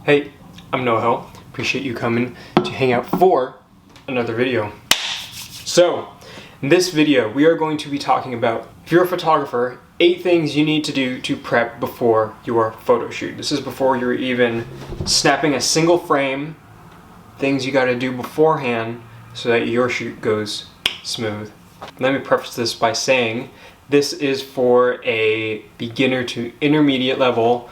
Hey, I'm Noah Hill. Appreciate you coming to hang out for another video. So, in this video, we are going to be talking about, if you're a photographer, 8 things you need to do to prep before your photo shoot. This is before you're even snapping a single frame, things you gotta do beforehand so that your shoot goes smooth. Let me preface this by saying, this is for a beginner to intermediate level.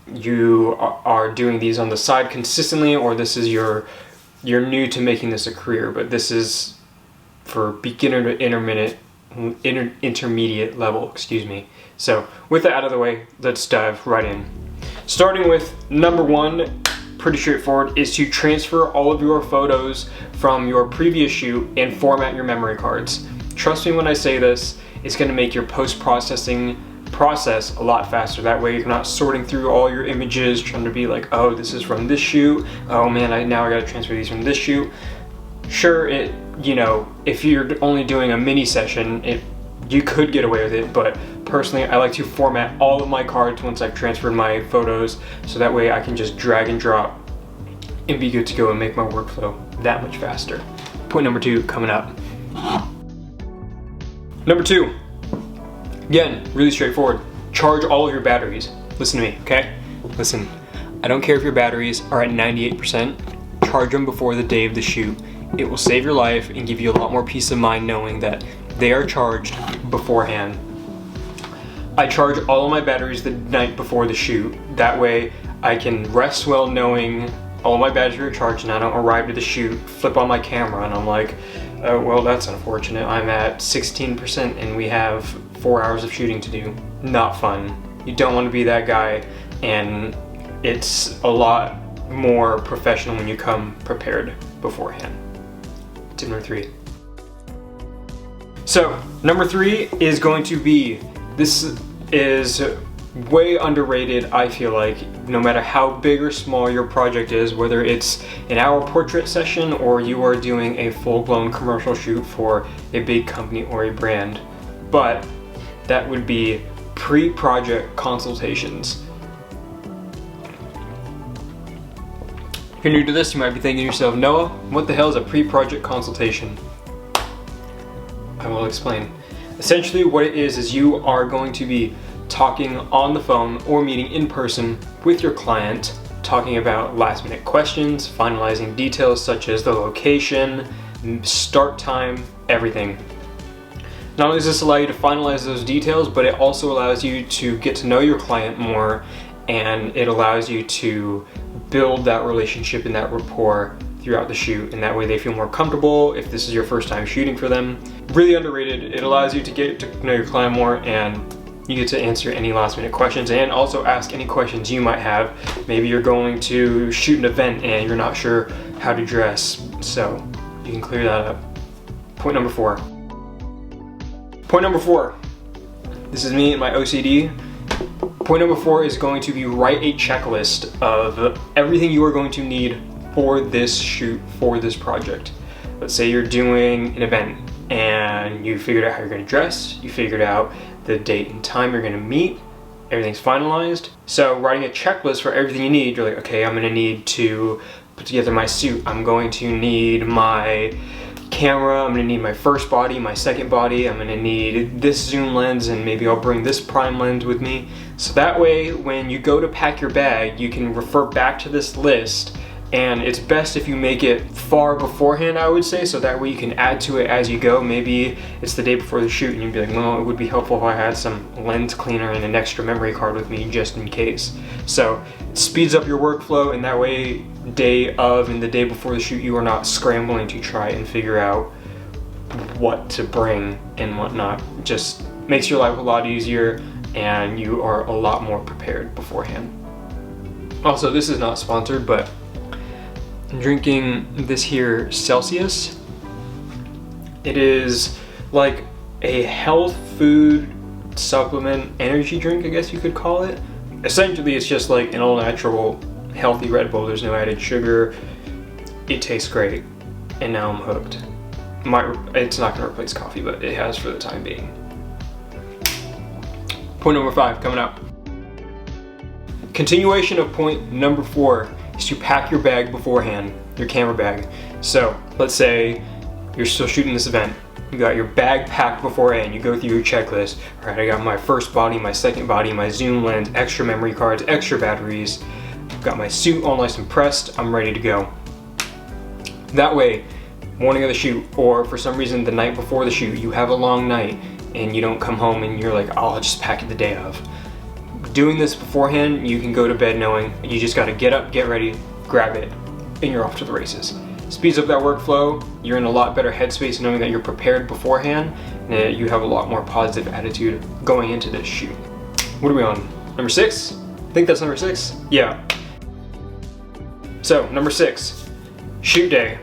You are doing these on the side consistently, or this is you're new to making this a career, but this is for beginner to intermediate level, excuse me. So with that out of the way, let's dive right in. Starting with number 1, pretty straightforward, is to transfer all of your photos from your previous shoot and format your memory cards. Trust me when I say this, it's going to make your post-processing process a lot faster. That way you're not sorting through all your images, trying to be like, oh, this is from this shoot, oh man, now I gotta transfer these from this shoot. Sure, if you're only doing a mini session, you could get away with it, but personally I like to format all of my cards once I've transferred my photos, so that way I can just drag and drop and be good to go and make my workflow that much faster. Point number 2 coming up. Number 2, again, really straightforward. Charge all of your batteries. Listen to me, okay? Listen, I don't care if your batteries are at 98%, charge them before the day of the shoot. It will save your life and give you a lot more peace of mind knowing that they are charged beforehand. I charge all of my batteries the night before the shoot. That way I can rest well knowing all my batteries are charged and I don't arrive to the shoot, flip on my camera and I'm like, oh, well, that's unfortunate. I'm at 16% and we have 4 hours of shooting to do. Not fun. You don't want to be that guy, and it's a lot more professional when you come prepared beforehand. Tip number 3. So, number 3 is going to be, this is way underrated, I feel like, no matter how big or small your project is, whether it's an hour portrait session or you are doing a full-blown commercial shoot for a big company or a brand. But that would be pre-project consultations. If you're new to this, you might be thinking to yourself, Noah, what the hell is a pre-project consultation? I will explain. Essentially what it is you are going to be talking on the phone or meeting in person with your client, talking about last minute questions, finalizing details such as the location, start time, everything. Not only does this allow you to finalize those details, but it also allows you to get to know your client more, and it allows you to build that relationship and that rapport throughout the shoot, and that way they feel more comfortable if this is your first time shooting for them. Really underrated. It allows you to get to know your client more, and you get to answer any last minute questions and also ask any questions you might have. Maybe you're going to shoot an event and you're not sure how to dress, so you can clear that up. Point number 4. Point number 4. This is me and my OCD. Point number 4 is going to be write a checklist of everything you are going to need for this shoot, for this project. Let's say you're doing an event and you figured out how you're going to dress, you figured out the date and time you're going to meet, everything's finalized. So writing a checklist for everything you need, you're like, okay, I'm going to need to put together my suit, I'm going to need my camera, I'm going to need my first body, my second body, I'm going to need this zoom lens, and maybe I'll bring this prime lens with me. So that way when you go to pack your bag, you can refer back to this list, and it's best if you make it far beforehand, I would say, so that way you can add to it as you go. Maybe it's the day before the shoot and you'd be like, well, it would be helpful if I had some lens cleaner and an extra memory card with me just in case. So it speeds up your workflow, and that way day of and the day before the shoot you are not scrambling to try and figure out what to bring and whatnot. It just makes your life a lot easier and you are a lot more prepared beforehand. Also, this is not sponsored, but I'm drinking this here Celsius. It is like a health food supplement energy drink, I guess you could call it. Essentially, it's just like an all natural healthy Red Bull. There's no added sugar. It tastes great, and now I'm hooked. It's not gonna replace coffee, but it has for the time being. Point number 5 coming up. Continuation of point number 4 is to pack your bag beforehand, your camera bag. So let's say you're still shooting this event. You got your bag packed beforehand. You go through your checklist. All right, I got my first body, my second body, my zoom lens, extra memory cards, extra batteries. Got my suit all nice and pressed. I'm ready to go. That way, morning of the shoot, or for some reason the night before the shoot, you have a long night and you don't come home and you're like, oh, I'll just pack it the day of. Doing this beforehand, you can go to bed knowing you just gotta get up, get ready, grab it, and you're off to the races. Speeds up that workflow. You're in a lot better headspace knowing that you're prepared beforehand and that you have a lot more positive attitude going into this shoot. What are we on? Number 6? I think that's number 6. Yeah. So, number 6, shoot day.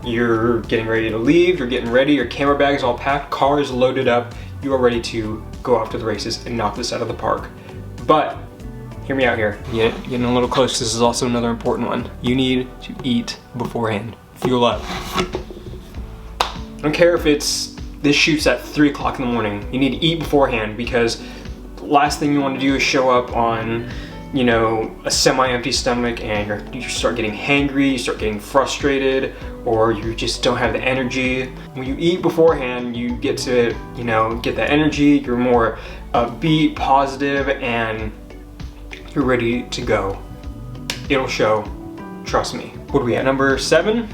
You're getting ready to leave, you're getting ready, your camera bag is all packed, car is loaded up, you are ready to go off to the races and knock this out of the park. But, hear me out here. Getting a little close, this is also another important one. You need to eat beforehand. Fuel up. I don't care if this shoot's at 3 o'clock in the morning. You need to eat beforehand because the last thing you want to do is show up on, you know, a semi-empty stomach and you start getting hangry, you start getting frustrated, or you just don't have the energy. When you eat beforehand, you get to, you know, get that energy, you're more upbeat, positive, and you're ready to go. It'll show, trust me. What are we at, number 7?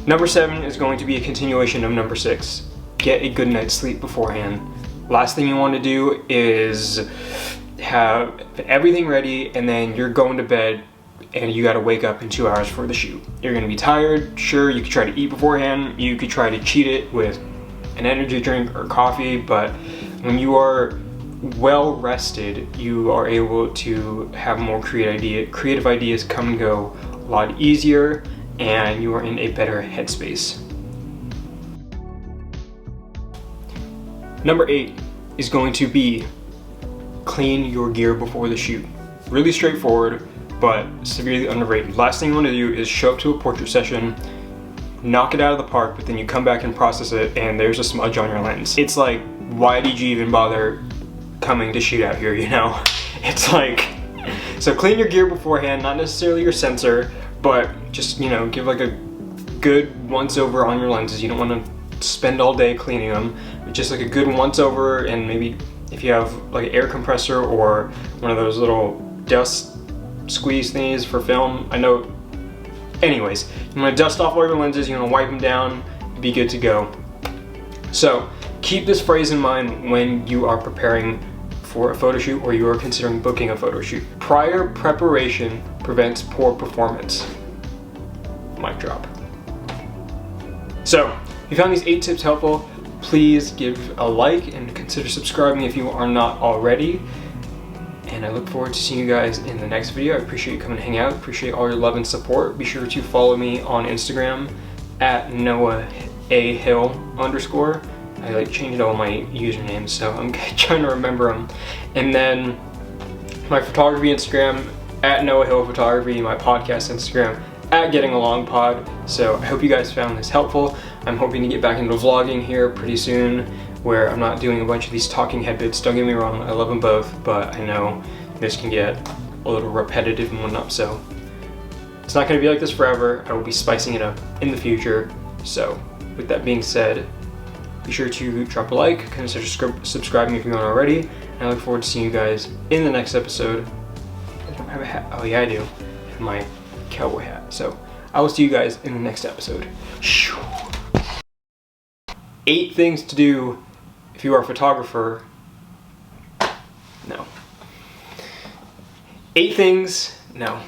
Number 7 is going to be a continuation of number 6. Get a good night's sleep beforehand. Last thing you want to do is have everything ready and then you're going to bed and you got to wake up in 2 hours for the shoot. You're going to be tired. Sure, you could try to eat beforehand. You could try to cheat it with an energy drink or coffee, but when you are well rested, you are able to have more creative ideas come and go a lot easier, and you are in a better headspace. Number 8 is going to be clean your gear before the shoot. Really straightforward, but severely underrated. Last thing you want to do is show up to a portrait session, knock it out of the park, but then you come back and process it and there's a smudge on your lens. It's like, why did you even bother coming to shoot out here, you know? It's like, so clean your gear beforehand, not necessarily your sensor, but just, you know, give like a good once over on your lenses. You don't want to spend all day cleaning them, but just like a good once over, and maybe if you have like an air compressor or one of those little dust squeeze things for film. I know, anyways, you want to dust off all your lenses, you want to wipe them down, be good to go. So keep this phrase in mind when you are preparing for a photo shoot or you are considering booking a photo shoot. Prior preparation prevents poor performance. Mic drop. So if you found these 8 tips helpful, please give a like and consider subscribing if you are not already. And I look forward to seeing you guys in the next video. I appreciate you coming to hang out. Appreciate all your love and support. Be sure to follow me on Instagram at Noah A. Hill _. I like changed all my usernames, so I'm trying to remember them. And then my photography Instagram at Noah Hill Photography, my podcast Instagram at Getting Along Pod. So I hope you guys found this helpful. I'm hoping to get back into vlogging here pretty soon, where I'm not doing a bunch of these talking head bits. Don't get me wrong, I love them both, but I know this can get a little repetitive and whatnot, so it's not gonna be like this forever. I will be spicing it up in the future. So with that being said, be sure to drop a like, consider subscribing if you aren't already, and I look forward to seeing you guys in the next episode. I don't have a hat. Oh yeah, I do. I have my cowboy hat. So I will see you guys in the next episode. 8 things to do if you are a photographer. No. 8 things. No.